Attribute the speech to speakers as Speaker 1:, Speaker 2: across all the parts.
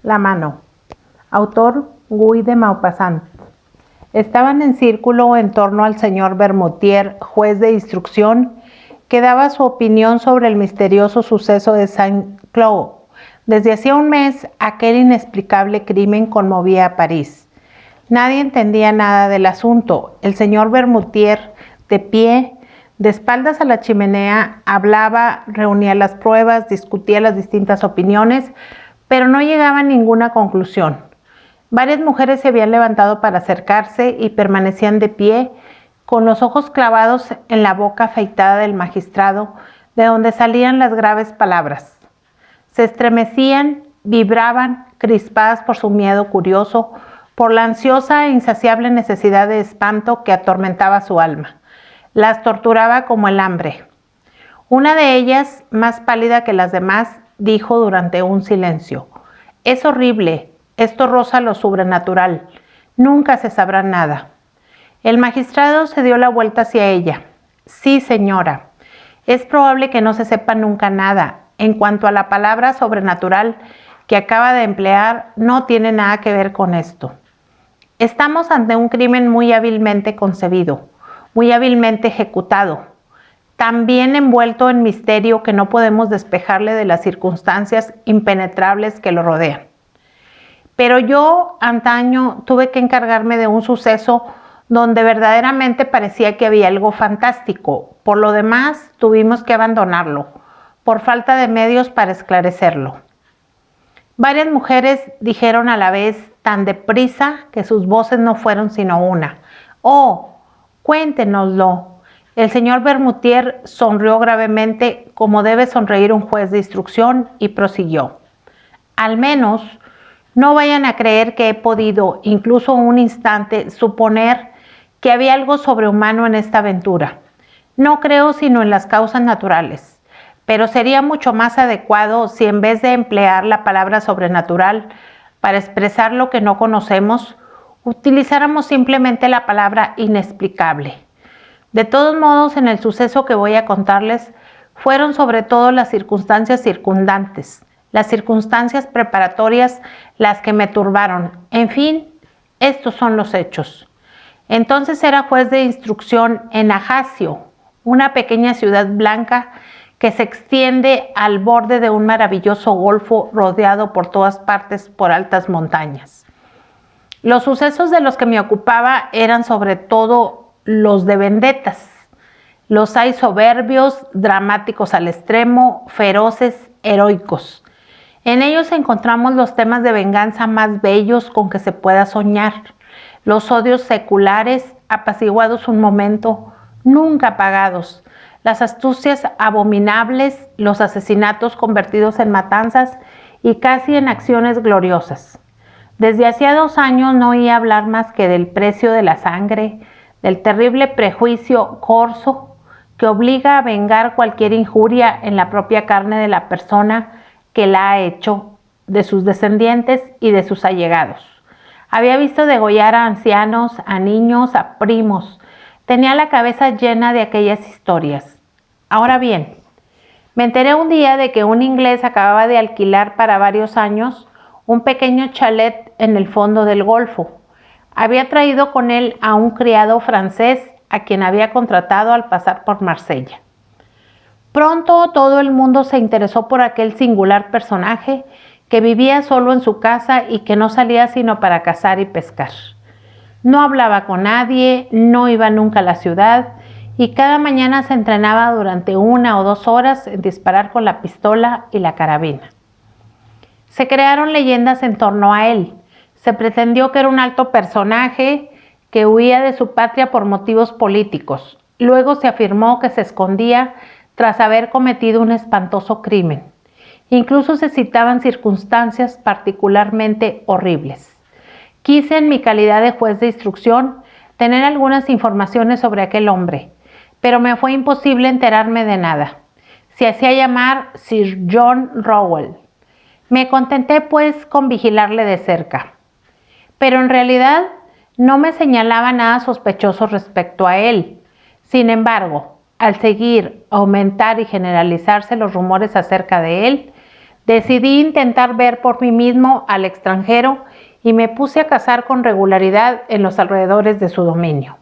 Speaker 1: La mano. Autor Guy de Maupassant. Estaban en círculo en torno al señor Bermutier, juez de instrucción, que daba su opinión sobre el misterioso suceso de Saint-Cloud. Desde hacía un mes, aquel inexplicable crimen conmovía a París. Nadie entendía nada del asunto. El señor Bermutier, de pie, de espaldas a la chimenea, hablaba, reunía las pruebas, discutía las distintas opiniones, pero no llegaba a ninguna conclusión. Varias mujeres se habían levantado para acercarse y permanecían de pie, con los ojos clavados en la boca afeitada del magistrado, de donde salían las graves palabras. Se estremecían, vibraban, crispadas por su miedo curioso, por la ansiosa e insaciable necesidad de espanto que atormentaba su alma. Las torturaba como el hambre. Una de ellas, más pálida que las demás, dijo durante un silencio: «Es horrible, esto roza lo sobrenatural, nunca se sabrá nada». El magistrado se dio la vuelta hacia ella. «Sí, señora, es probable que no se sepa nunca nada. En cuanto a la palabra sobrenatural que acaba de emplear, no tiene nada que ver con esto. Estamos ante un crimen muy hábilmente concebido, muy hábilmente ejecutado, también envuelto en misterio que no podemos despejarle de las circunstancias impenetrables que lo rodean. Pero yo, antaño, tuve que encargarme de un suceso donde verdaderamente parecía que había algo fantástico. Por lo demás, tuvimos que abandonarlo, por falta de medios para esclarecerlo». Varias mujeres dijeron a la vez, tan deprisa que sus voces no fueron sino una: «Oh, cuéntenoslo». El señor Bermutier sonrió gravemente, como debe sonreír un juez de instrucción, y prosiguió: «Al menos, no vayan a creer que he podido, incluso un instante, suponer que había algo sobrehumano en esta aventura. No creo sino en las causas naturales. Pero sería mucho más adecuado si, en vez de emplear la palabra sobrenatural para expresar lo que no conocemos, utilizáramos simplemente la palabra inexplicable. De todos modos, en el suceso que voy a contarles, fueron sobre todo las circunstancias circundantes, las circunstancias preparatorias las que me turbaron. En fin, estos son los hechos. Entonces era juez de instrucción en Ajaccio, una pequeña ciudad blanca que se extiende al borde de un maravilloso golfo rodeado por todas partes por altas montañas. Los sucesos de los que me ocupaba eran sobre todo los de vendetas. Los hay soberbios, dramáticos al extremo, feroces, heroicos. En ellos encontramos los temas de venganza más bellos con que se pueda soñar, los odios seculares, apaciguados un momento, nunca apagados, las astucias abominables, los asesinatos convertidos en matanzas y casi en acciones gloriosas. Desde hacía 2 años no oía hablar más que del precio de la sangre, del terrible prejuicio corso que obliga a vengar cualquier injuria en la propia carne de la persona que la ha hecho, de sus descendientes y de sus allegados. Había visto degollar a ancianos, a niños, a primos. Tenía la cabeza llena de aquellas historias. Ahora bien, me enteré un día de que un inglés acababa de alquilar para varios años un pequeño chalet en el fondo del Golfo. Había traído con él a un criado francés a quien había contratado al pasar por Marsella. Pronto todo el mundo se interesó por aquel singular personaje que vivía solo en su casa y que no salía sino para cazar y pescar. No hablaba con nadie, no iba nunca a la ciudad y cada mañana se entrenaba durante 1 o 2 horas en disparar con la pistola y la carabina. Se crearon leyendas en torno a él. Se pretendió que era un alto personaje que huía de su patria por motivos políticos. Luego se afirmó que se escondía tras haber cometido un espantoso crimen. Incluso se citaban circunstancias particularmente horribles. Quise, en mi calidad de juez de instrucción, tener algunas informaciones sobre aquel hombre, pero me fue imposible enterarme de nada. Se hacía llamar Sir John Rowell. Me contenté pues con vigilarle de cerca. Pero en realidad no me señalaba nada sospechoso respecto a él. Sin embargo, al seguir, aumentar y generalizarse los rumores acerca de él, Decidí intentar ver por mí mismo al extranjero y me puse a cazar con regularidad en los alrededores de su dominio.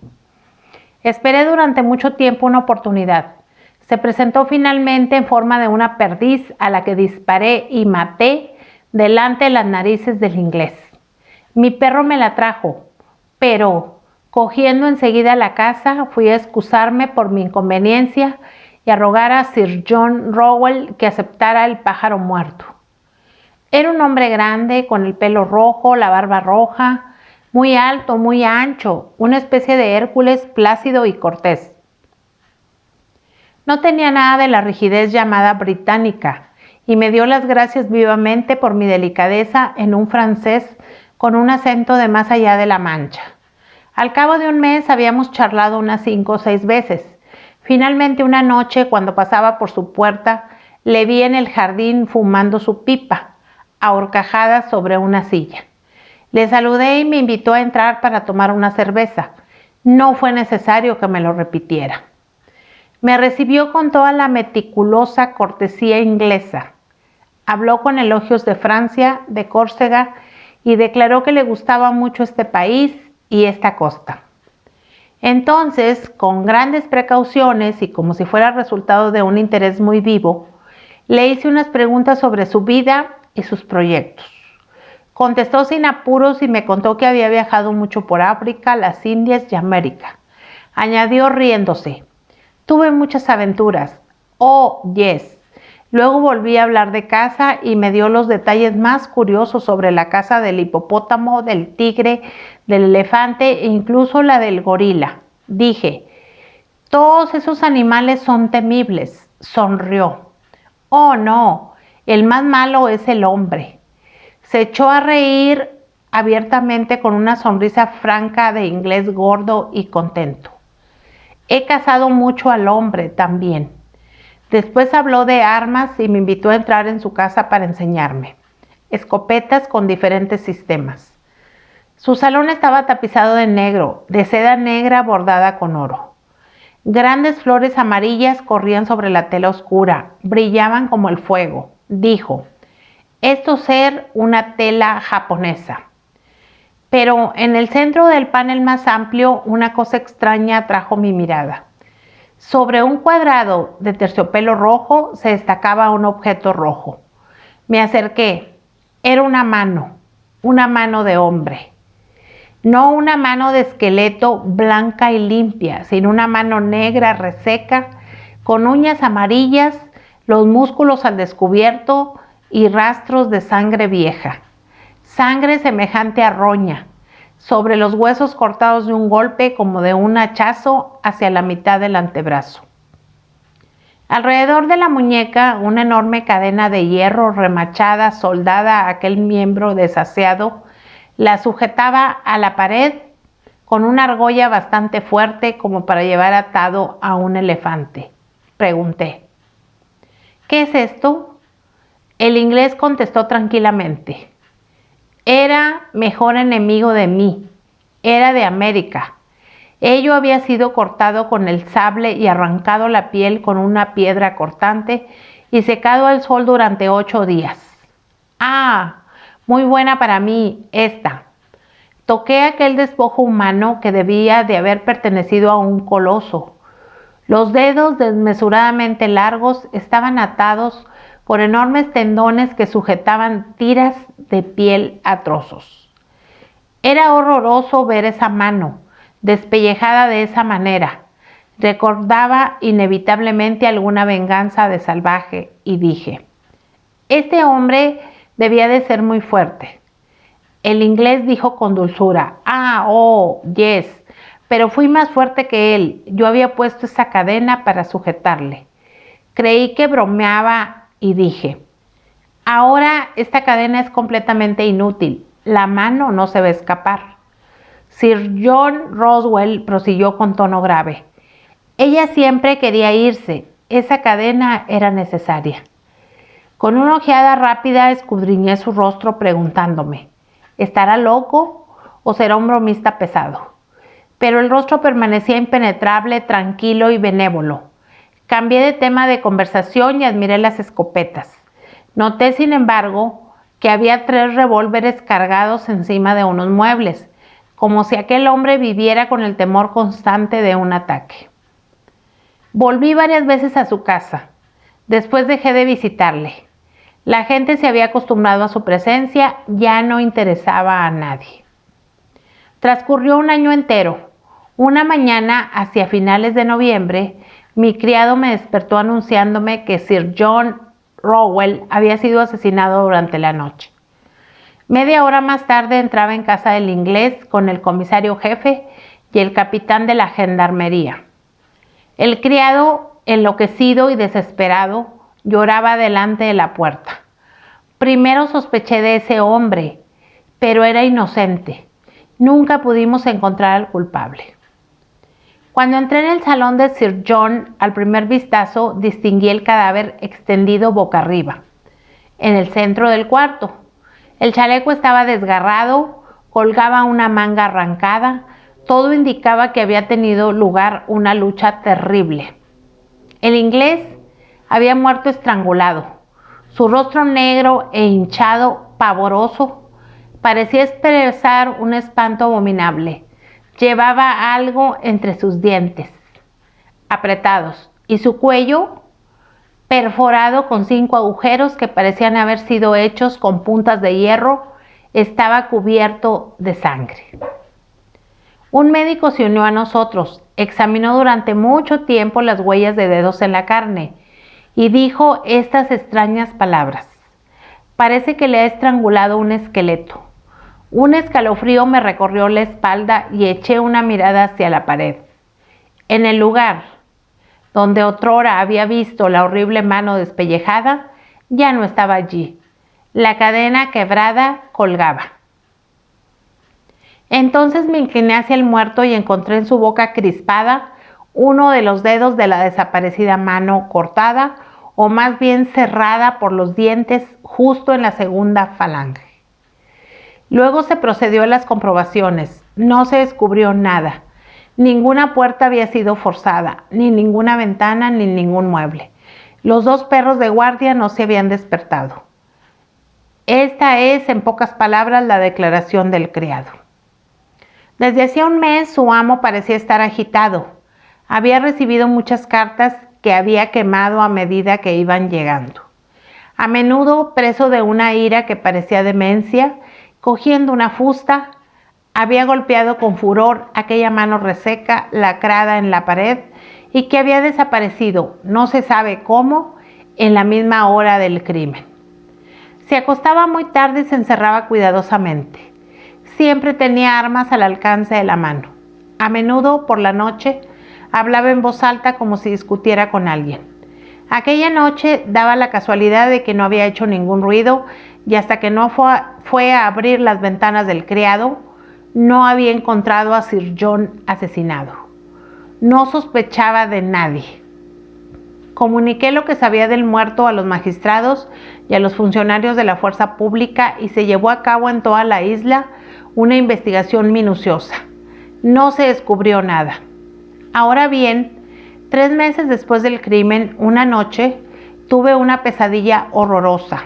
Speaker 1: Esperé durante mucho tiempo una oportunidad. Se presentó finalmente en forma de una perdiz a la que disparé y maté delante de las narices del inglés. Mi perro me la trajo, pero cogiendo enseguida la caza, fui a excusarme por mi inconveniencia y a rogar a Sir John Rowell que aceptara el pájaro muerto. Era un hombre grande, con el pelo rojo, la barba roja, muy alto, muy ancho, una especie de Hércules plácido y cortés. No tenía nada de la rigidez llamada británica y me dio las gracias vivamente por mi delicadeza en un francés con un acento de más allá de la Mancha. Al cabo de un mes habíamos charlado unas 5 o 6 veces. Finalmente una noche, cuando pasaba por su puerta, le vi en el jardín fumando su pipa, a horcajadas sobre una silla. Le saludé y me invitó a entrar para tomar una cerveza. No fue necesario que me lo repitiera. Me recibió con toda la meticulosa cortesía inglesa. Habló con elogios de Francia, de Córcega, y declaró que le gustaba mucho este país y esta costa. Entonces, con grandes precauciones y como si fuera resultado de un interés muy vivo, le hice unas preguntas sobre su vida y sus proyectos. Contestó sin apuros y me contó que había viajado mucho por África, las Indias y América. Añadió riéndose: tuve muchas aventuras. Oh, yes. Luego volví a hablar de caza y me dio los detalles más curiosos sobre la caza del hipopótamo, del tigre, del elefante e incluso la del gorila. Dije: todos esos animales son temibles. Sonrió. Oh, no, el más malo es el hombre. Se echó a reír abiertamente con una sonrisa franca de inglés gordo y contento. He cazado mucho al hombre también. Después habló de armas y me invitó a entrar en su casa para enseñarme. Escopetas con diferentes sistemas. Su salón estaba tapizado de negro, de seda negra bordada con oro. Grandes flores amarillas corrían sobre la tela oscura, brillaban como el fuego. Dijo: esto ser una tela japonesa. Pero en el centro del panel más amplio, una cosa extraña atrajo mi mirada. Sobre un cuadrado de terciopelo rojo se destacaba un objeto rojo. Me acerqué. Era una mano de hombre. No una mano de esqueleto blanca y limpia, sino una mano negra, reseca, con uñas amarillas, los músculos al descubierto y rastros de sangre vieja. Sangre semejante a roña, sobre los huesos cortados de un golpe como de un hachazo hacia la mitad del antebrazo. Alrededor de la muñeca, una enorme cadena de hierro remachada, soldada a aquel miembro desaseado, la sujetaba a la pared con una argolla bastante fuerte como para llevar atado a un elefante. Pregunté: ¿qué es esto? El inglés contestó tranquilamente: era mejor enemigo de mí, era de América. Ello había sido cortado con el sable y arrancado la piel con una piedra cortante y secado al sol durante 8 días. Ah, muy buena para mí esta. Toqué aquel despojo humano que debía de haber pertenecido a un coloso. Los dedos desmesuradamente largos estaban atados por enormes tendones que sujetaban tiras de piel a trozos. Era horroroso ver esa mano, despellejada de esa manera. Recordaba inevitablemente alguna venganza de salvaje y dije: este hombre debía de ser muy fuerte. El inglés dijo con dulzura: oh, yes, pero fui más fuerte que él. Yo había puesto esa cadena para sujetarle. Creí que bromeaba y dije: ahora esta cadena es completamente inútil. La mano no se va a escapar. Sir John Rowell prosiguió con tono grave: ella siempre quería irse. Esa cadena era necesaria. Con una ojeada rápida escudriñé su rostro preguntándome: ¿estará loco o será un bromista pesado? Pero el rostro permanecía impenetrable, tranquilo y benévolo. Cambié de tema de conversación y admiré las escopetas. Noté, sin embargo, que había 3 revólveres cargados encima de unos muebles, como si aquel hombre viviera con el temor constante de un ataque. Volví varias veces a su casa. Después dejé de visitarle. La gente se había acostumbrado a su presencia, ya no interesaba a nadie. Transcurrió un año entero. Una mañana, hacia finales de noviembre, mi criado me despertó anunciándome que Sir John Rowell había sido asesinado durante la noche. Media hora más tarde entraba en casa del inglés con el comisario jefe y el capitán de la gendarmería. El criado, enloquecido y desesperado, lloraba delante de la puerta. Primero sospeché de ese hombre, pero era inocente. Nunca pudimos encontrar al culpable. Cuando entré en el salón de Sir John, al primer vistazo distinguí el cadáver extendido boca arriba, en el centro del cuarto. El chaleco estaba desgarrado, colgaba una manga arrancada, todo indicaba que había tenido lugar una lucha terrible. El inglés había muerto estrangulado. Su rostro negro e hinchado, pavoroso, parecía expresar un espanto abominable. Llevaba algo entre sus dientes, apretados, y su cuello, perforado con 5 agujeros que parecían haber sido hechos con puntas de hierro, estaba cubierto de sangre. Un médico se unió a nosotros, examinó durante mucho tiempo las huellas de dedos en la carne y dijo estas extrañas palabras: parece que le ha estrangulado un esqueleto. Un escalofrío me recorrió la espalda y eché una mirada hacia la pared. En el lugar donde otrora había visto la horrible mano despellejada, ya no estaba allí. La cadena quebrada colgaba. Entonces me incliné hacia el muerto y encontré en su boca crispada uno de los dedos de la desaparecida mano cortada, o más bien cerrada por los dientes justo en la segunda falange. Luego se procedió a las comprobaciones. No se descubrió nada. Ninguna puerta había sido forzada, ni ninguna ventana, ni ningún mueble. Los 2 perros de guardia no se habían despertado. Esta es, en pocas palabras, la declaración del criado. Desde hacía un mes su amo parecía estar agitado. Había recibido muchas cartas que había quemado a medida que iban llegando. A menudo, preso de una ira que parecía demencia, cogiendo una fusta, había golpeado con furor aquella mano reseca, lacrada en la pared, y que había desaparecido, no se sabe cómo, en la misma hora del crimen. Se acostaba muy tarde y se encerraba cuidadosamente. Siempre tenía armas al alcance de la mano. A menudo, por la noche, hablaba en voz alta como si discutiera con alguien. Aquella noche daba la casualidad de que no había hecho ningún ruido, y hasta que no fue a abrir las ventanas del criado, no había encontrado a Sir John asesinado. No sospechaba de nadie. Comuniqué lo que sabía del muerto a los magistrados y a los funcionarios de la fuerza pública y se llevó a cabo en toda la isla una investigación minuciosa. No se descubrió nada. Ahora bien, 3 meses después del crimen, una noche, tuve una pesadilla horrorosa.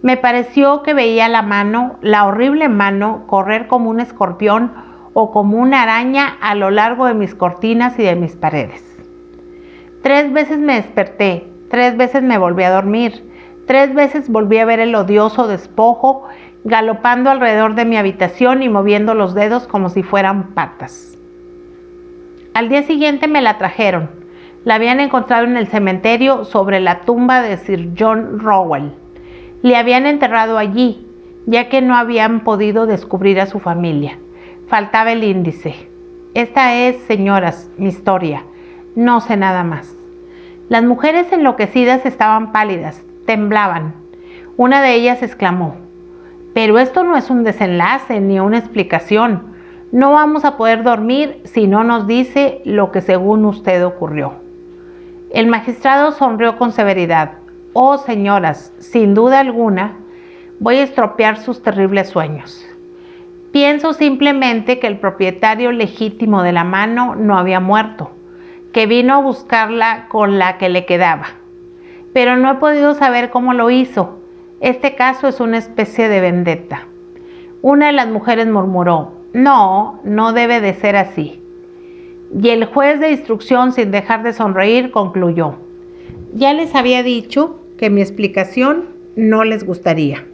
Speaker 1: Me pareció que veía la mano, la horrible mano, correr como un escorpión o como una araña a lo largo de mis cortinas y de mis paredes. 3 veces me desperté, 3 veces me volví a dormir, 3 veces volví a ver el odioso despojo galopando alrededor de mi habitación y moviendo los dedos como si fueran patas. Al día siguiente me la trajeron. La habían encontrado en el cementerio sobre la tumba de Sir John Rowell. Le habían enterrado allí, ya que no habían podido descubrir a su familia. Faltaba el índice. Esta es, señoras, mi historia. No sé nada más. Las mujeres enloquecidas estaban pálidas, temblaban. Una de ellas exclamó: pero esto no es un desenlace ni una explicación. No vamos a poder dormir si no nos dice lo que según usted ocurrió. El magistrado sonrió con severidad. Oh, señoras, sin duda alguna, voy a estropear sus terribles sueños. Pienso simplemente que el propietario legítimo de la mano no había muerto, que vino a buscarla con la que le quedaba. pero no he podido saber cómo lo hizo. Este caso es una especie de vendetta. Una de las mujeres murmuró: no, no debe de ser así. Y el juez de instrucción, sin dejar de sonreír, concluyó: ya les había dicho que mi explicación no les gustaría.